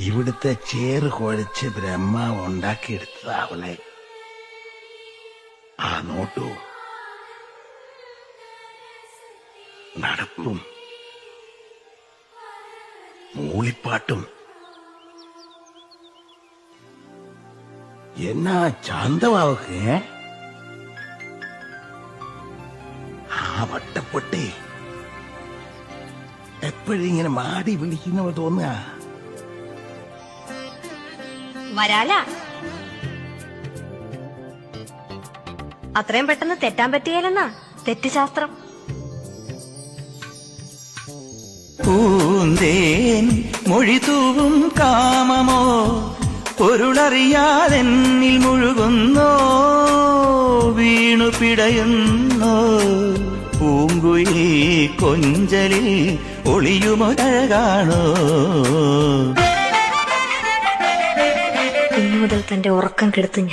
ഇവിടുത്തെ ചേറ് കുഴച്ച് ബ്രഹ്മാവ് ഉണ്ടാക്കിയെടുത്തതാ അവളെ. ആ നോട്ടു, നടപ്പും മൂളിപ്പാട്ടും എന്നാ ചാന്തവാവക്ക്. ആ വട്ടപ്പൊട്ടി എപ്പോഴിങ്ങനെ മാടി വിളിക്കുന്നവ തോന്നുക. വരാല അത്രയും പെട്ടെന്ന് തെറ്റാൻ പറ്റിയാലെന്നാ തെറ്റുശാസ്ത്രം. പൂന്തേൻ മൊഴിതൂവും കാമമോ പൊരുളറിയാതെന്നിൽ മുഴുകുന്നോ, വീണു പിടയുന്നോ പൂങ്കുയിൽ കൊഞ്ചലിൽ ഒളിയുമൊരഴകാണോ. ഇന്നു മുതൽ തന്റെ ഉറക്കം കെടുത്തു ഞാൻ.